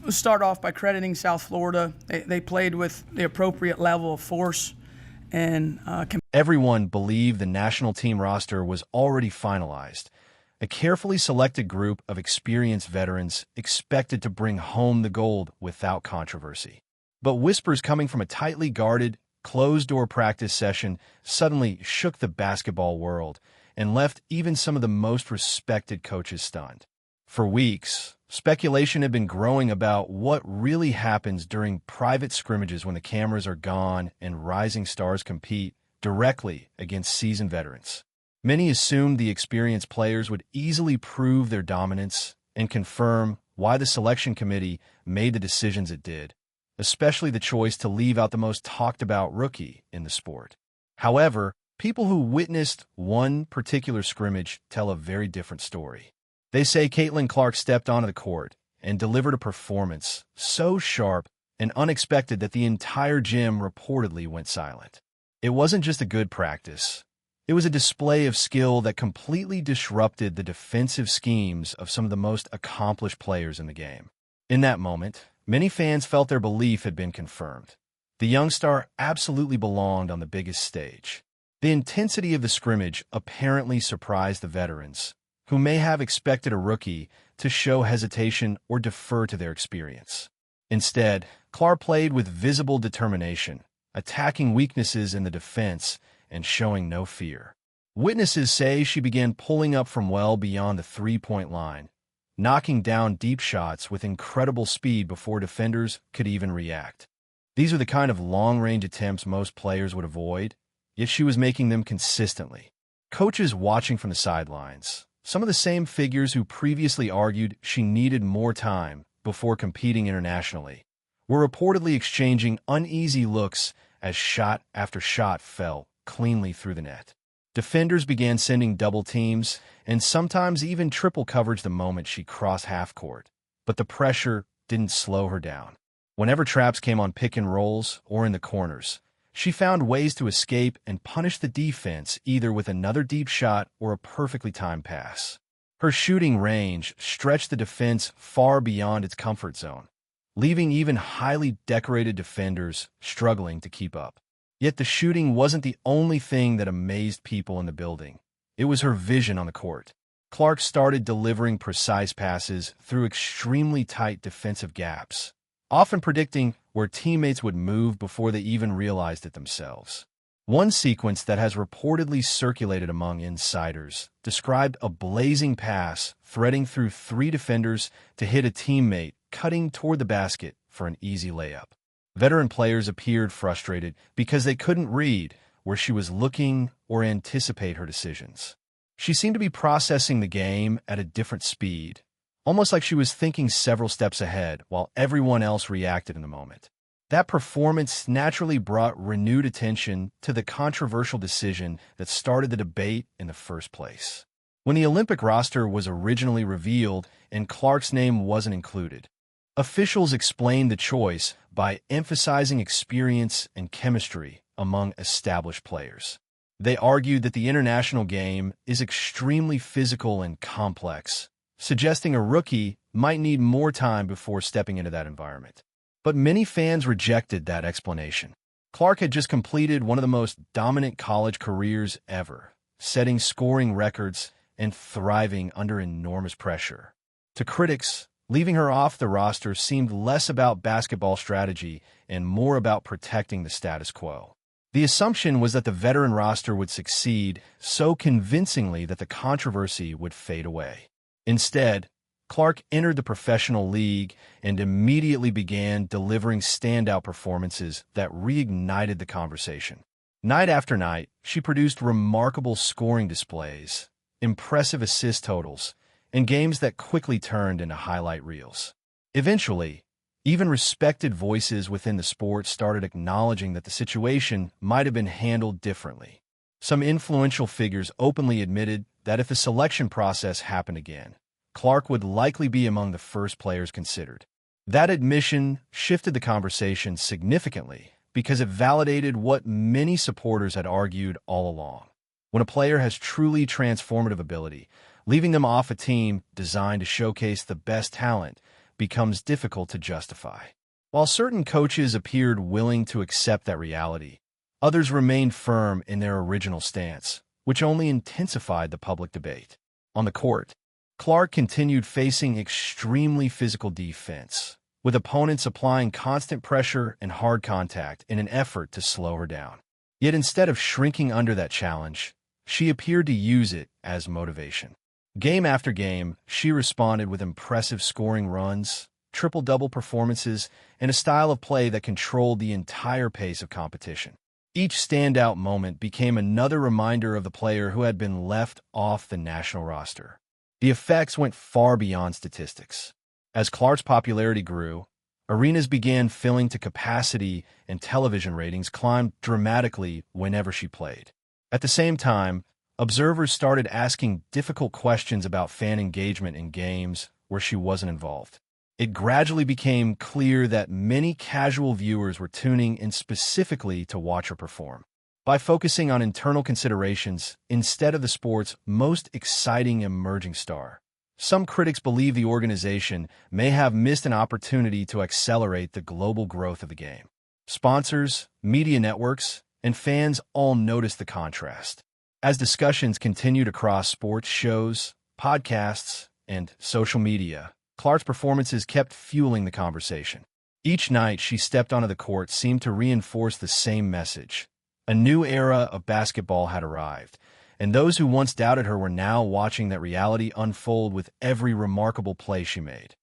Let's start off by crediting South Florida. They played with the appropriate level of force and Everyone believed the national team roster was already finalized. A carefully selected group of experienced veterans expected to bring home the gold without controversy. But whispers coming from a tightly guarded, closed-door practice session suddenly shook the basketball world and left even some of the most respected coaches stunned. For weeks, speculation had been growing about what really happens during private scrimmages when the cameras are gone and rising stars compete directly against seasoned veterans. Many assumed the experienced players would easily prove their dominance and confirm why the selection committee made the decisions it did, especially the choice to leave out the most talked-about rookie in the sport. However, people who witnessed one particular scrimmage tell a very different story. They say Caitlin Clark stepped onto the court and delivered a performance so sharp and unexpected that the entire gym reportedly went silent. It wasn't just a good practice. It was a display of skill that completely disrupted the defensive schemes of some of the most accomplished players in the game. In that moment, many fans felt their belief had been confirmed. The young star absolutely belonged on the biggest stage. The intensity of the scrimmage apparently surprised the veterans, who may have expected a rookie to show hesitation or defer to their experience. Instead, Clark played with visible determination, attacking weaknesses in the defense and showing no fear. Witnesses say she began pulling up from well beyond the three-point line, knocking down deep shots with incredible speed before defenders could even react. These are the kind of long-range attempts most players would avoid, yet she was making them consistently. Coaches watching from the sidelines, some of the same figures who previously argued she needed more time before competing internationally, were reportedly exchanging uneasy looks as shot after shot fell cleanly through the net. Defenders began sending double teams and sometimes even triple coverage the moment she crossed half court, but the pressure didn't slow her down. Whenever traps came on pick and rolls or in the corners, she found ways to escape and punish the defense either with another deep shot or a perfectly timed pass. Her shooting range stretched the defense far beyond its comfort zone, leaving even highly decorated defenders struggling to keep up. Yet the shooting wasn't the only thing that amazed people in the building. It was her vision on the court. Clark started delivering precise passes through extremely tight defensive gaps, often predicting where teammates would move before they even realized it themselves. One sequence that has reportedly circulated among insiders described a blazing pass threading through three defenders to hit a teammate cutting toward the basket for an easy layup. Veteran players appeared frustrated because they couldn't read where she was looking or anticipate her decisions. She seemed to be processing the game at a different speed, almost like she was thinking several steps ahead while everyone else reacted in the moment. That performance naturally brought renewed attention to the controversial decision that started the debate in the first place. When the Olympic roster was originally revealed and Clark's name wasn't included, officials explained the choice by emphasizing experience and chemistry among established players. They argued that the international game is extremely physical and complex, suggesting a rookie might need more time before stepping into that environment. But many fans rejected that explanation. Clark had just completed one of the most dominant college careers ever, setting scoring records and thriving under enormous pressure. To critics, leaving her off the roster seemed less about basketball strategy and more about protecting the status quo. The assumption was that the veteran roster would succeed so convincingly that the controversy would fade away. Instead, Clark entered the professional league and immediately began delivering standout performances that reignited the conversation. Night after night, she produced remarkable scoring displays, impressive assist totals, and games that quickly turned into highlight reels. Eventually, even respected voices within the sport started acknowledging that the situation might have been handled differently. Some influential figures openly admitted that if the selection process happened again, Clark would likely be among the first players considered. That admission shifted the conversation significantly because it validated what many supporters had argued all along. When a player has truly transformative ability, leaving them off a team designed to showcase the best talent becomes difficult to justify. While certain coaches appeared willing to accept that reality, others remained firm in their original stance, which only intensified the public debate. On the court, Clark continued facing extremely physical defense, with opponents applying constant pressure and hard contact in an effort to slow her down. Yet instead of shrinking under that challenge, she appeared to use it as motivation. Game after game, she responded with impressive scoring runs, triple-double performances, and a style of play that controlled the entire pace of competition. Each standout moment became another reminder of the player who had been left off the national roster. The effects went far beyond statistics. As Clark's popularity grew, arenas began filling to capacity and television ratings climbed dramatically whenever she played. At the same time, observers started asking difficult questions about fan engagement in games where she wasn't involved. It gradually became clear that many casual viewers were tuning in specifically to watch her perform. By focusing on internal considerations instead of the sport's most exciting emerging star, some critics believe the organization may have missed an opportunity to accelerate the global growth of the game. Sponsors, media networks, and fans all noticed the contrast. As discussions continued across sports shows, podcasts, and social media, Clark's performances kept fueling the conversation. Each night she stepped onto the court seemed to reinforce the same message. A new era of basketball had arrived, and those who once doubted her were now watching that reality unfold with every remarkable play she made.